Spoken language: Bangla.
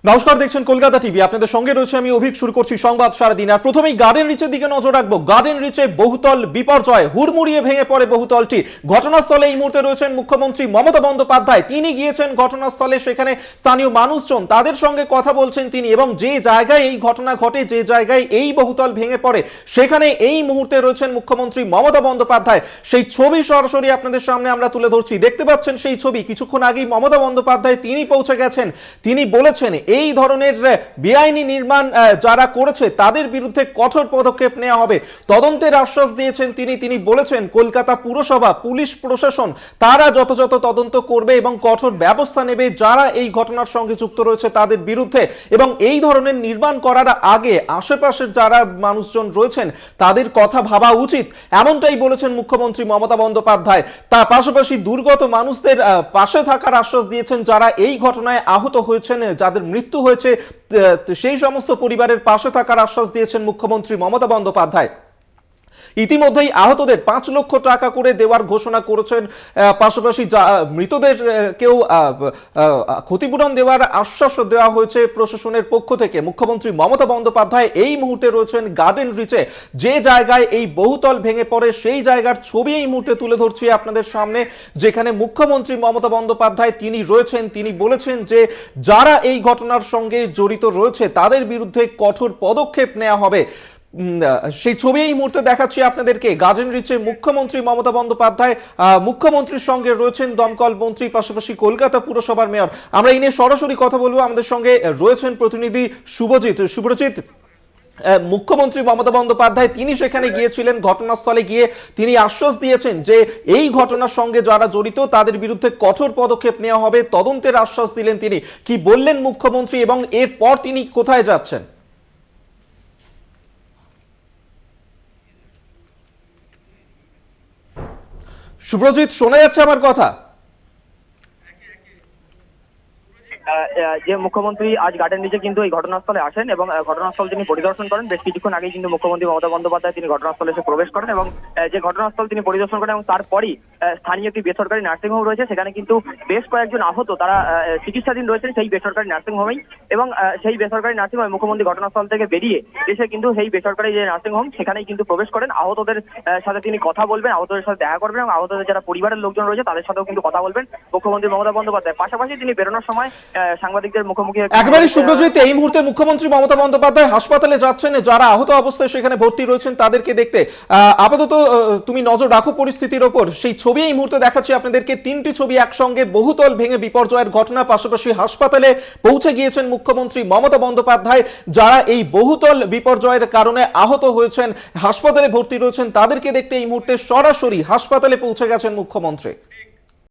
নমস্কার, দেখছেন কলকাতা টিভি। আপনাদের সঙ্গে রয়েছে আমি অভিক। শুরু করছি সংবাদ সারাদিন। আর প্রথমেই গার্ডেন রিচের দিকে নজর রাখবো। গার্ডেন রিচে বহুতল বিপর্যয়, হুড়মুড়িয়ে ভেঙে পড়ে বহুতলটি। ঘটনাস্থলে এই মুহূর্তে রয়েছেন মুখ্যমন্ত্রী মমতা বন্দ্যোপাধ্যায়। তিনি গিয়েছেন ঘটনাস্থলে, সেখানে স্থানীয় মানুষজন তাদের সঙ্গে কথা বলছেন তিনি, এবং যে জায়গায় এই ঘটনা ঘটে, যে জায়গায় এই বহুতল ভেঙে পড়ে, সেখানে এই মুহূর্তে রয়েছেন মুখ্যমন্ত্রী মমতা বন্দ্যোপাধ্যায়। সেই ছবি সরাসরি আপনাদের সামনে আমরা তুলে ধরছি। দেখতে পাচ্ছেন সেই ছবি। কিছুক্ষণ আগেই মমতা বন্দ্যোপাধ্যায় তিনি পৌঁছে গেছেন। তিনি বলেছেন এই ধরনের বেআইনি নির্মাণ যারা করেছে তাদের বিরুদ্ধে কঠোর পদক্ষেপ নেওয়া হবে। তদন্তের আশ্বাস দিয়েছেন তিনি বলেছেন কলকাতা পুরসভা, পুলিশ প্রশাসন তারা যথাযথ তদন্ত করবে এবং কঠোর ব্যবস্থা নেবে যারা এই ঘটনার সঙ্গে যুক্ত রয়েছে তাদের বিরুদ্ধে। এবং এই ধরনের নির্মাণ করার আগে আশেপাশের যারা মানুষজন রয়েছেন তাদের কথা ভাবা উচিত, এমনটাই বলেছেন মুখ্যমন্ত্রী মমতা বন্দ্যোপাধ্যায়। তার পাশাপাশি দুর্গত মানুষদের পাশে থাকার আশ্বাস দিয়েছেন যারা এই ঘটনায় আহত হয়েছেন, যাদের মৃত্যু হয়েছে, সেই সমস্ত পরিবারের পাশে থাকার আশ্বাস দিয়েছেন মুখ্যমন্ত্রী মমতা বন্দ্যোপাধ্যায়। ইতিমধ্যেই আহতদের 5 লক্ষ টাকা করে দেওয়ার ঘোষণা করেছেন। পাশাপাশি মৃতদের কেউ ক্ষতিপূরণ দেওয়ার আশ্বাস দেওয়া হয়েছে প্রশাসনের পক্ষ থেকে। মুখ্যমন্ত্রী মমতা বন্দ্যোপাধ্যায় এই মুহূর্তে রয়েছেন গার্ডেন রিচে, যে জায়গায় এই বহুতল ভেঙে পড়ে সেই জায়গার ছবি এই মুহূর্তে তুলে ধরছি আপনাদের সামনে, যেখানে মুখ্যমন্ত্রী মমতা বন্দ্যোপাধ্যায় তিনি রয়েছেন। তিনি বলেছেন যে যারা এই ঘটনার সঙ্গে জড়িত রয়েছে তাদের বিরুদ্ধে কঠোর পদক্ষেপ নেওয়া হবে। সেই ছবি এই মুহূর্তে দেখাচ্ছি আপনাদেরকে। গার্ডেন রিচে মুখ্যমন্ত্রী মমতা বন্দ্যোপাধ্যায়, মুখ্যমন্ত্রীর সঙ্গে রয়েছেন দমকল মন্ত্রী, পাশাপাশি কলকাতা পুরসভার মেয়র। আমরা এই নিয়ে সরাসরি কথা বলবো। আমাদের সঙ্গে রয়েছেন প্রতিনিধি শুভজিৎ। মুখ্যমন্ত্রী মমতা বন্দ্যোপাধ্যায় তিনি সেখানে গিয়েছিলেন, ঘটনাস্থলে গিয়ে তিনি আশ্বাস দিয়েছেন যে এই ঘটনার সঙ্গে যারা জড়িত তাদের বিরুদ্ধে কঠোর পদক্ষেপ নেওয়া হবে, তদন্তের আশ্বাস দিলেন তিনি। কি বললেন মুখ্যমন্ত্রী এবং এরপর তিনি কোথায় যাচ্ছেন? শুভ্রজিৎ, শোনা যাচ্ছে আমার কথা? যে মুখ্যমন্ত্রী আজ গার্ডেন রিচে কিন্তু এই ঘটনাস্থলে আসেন এবং ঘটনাস্থল তিনি পরিদর্শন করেন। বেশ কিছুক্ষণ আগেই কিন্তু মুখ্যমন্ত্রী মমতা বন্দ্যোপাধ্যায় তিনি ঘটনাস্থলে এসে প্রবেশ করেন এবং যে ঘটনাস্থল তিনি পরিদর্শন করেন এবং তারপরই স্থানীয় একটি বেসরকারি নার্সিংহোম রয়েছে, সেখানে কিন্তু বেশ কয়েকজন আহত তারা চিকিৎসাধীন রয়েছেন সেই বেসরকারি নার্সিংহোমেই। এবং সেই বেসরকারি নার্সিংহোমে মুখ্যমন্ত্রী ঘটনাস্থল থেকে বেরিয়ে এসে কিন্তু সেই বেসরকারি যে নার্সিংহোম সেখানেই কিন্তু প্রবেশ করেন। আহতদের সাথে তিনি কথা বলবেন, আহতদের সাথে দেখা করবেন এবং আহতদের যারা পরিবারের লোকজন রয়েছে তাদের সাথেও কিন্তু কথা বলবেন মুখ্যমন্ত্রী মমতা বন্দ্যোপাধ্যায়। পাশাপাশি তিনি বেরোনোর সময় সাংবাদিকদের মুখোমুখি একেবারে শুভ্রজিৎ, এই মুহূর্তে মুখ্যমন্ত্রী মমতা বন্দ্যোপাধ্যায় হাসপাতালে যাচ্ছেন যারা আহত অবস্থায় সেখানে ভর্তি রয়েছেন তাদেরকে দেখতে। আপাতত তুমি নজর রাখো পরিস্থিতির ওপর। সেই ছবি এই মুহূর্তে দেখাচ্ছি আপনাদেরকে, 3টি ছবি একসঙ্গে। বহুতল ভেঙে বিপর্যয়ের ঘটনা, পাশাপাশি হাসপাতালে পৌঁছে গিয়েছেন মুখ্যমন্ত্রী মমতা বন্দ্যোপাধ্যায়। যারা এই বহুতল বিপর্যয়ের কারণে আহত হয়েছেন, হাসপাতালে ভর্তি রয়েছেন, তাদেরকে দেখতে এই মুহূর্তে সরাসরি হাসপাতালে পৌঁছে গেছেন মুখ্যমন্ত্রী।